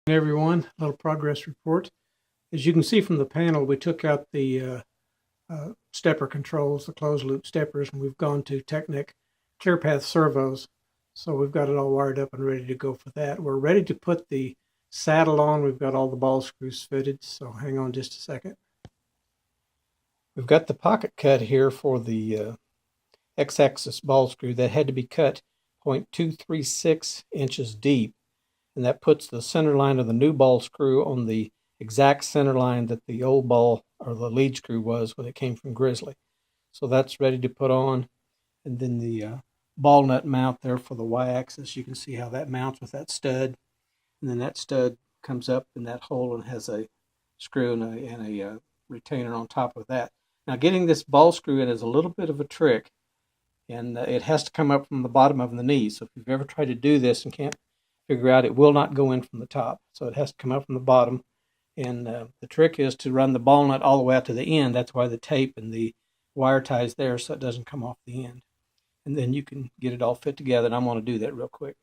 Everyone, a little progress report. As you can see from the panel, we took out the stepper controls, the closed loop steppers, and we've gone to Technic ClearPath servos. So we've got it all wired up and ready to go for that. We're ready to put the saddle on. We've got all the ball screws fitted, so hang on just a second. We've got the pocket cut here for the X-axis ball screw that had to be cut 0.236 inches deep. And that puts the center line of the new ball screw on the exact center line that the old ball or the lead screw was when it came from Grizzly. So that's ready to put on. And then the ball nut mount there for the Y-axis, you can see how that mounts with that stud. And then that stud comes up in that hole and has a screw and a retainer on top of that. Now getting this ball screw in is a little bit of a trick, and it has to come up from the bottom of the knee. So if you've ever tried to do this and can't figure out, it will not go in from the top, so it has to come up from the bottom. And the trick is to run the ball nut all the way out to the end. That's why the tape and the wire ties there, so it doesn't come off the end. And then you can get it all fit together, and I'm going to do that real quick.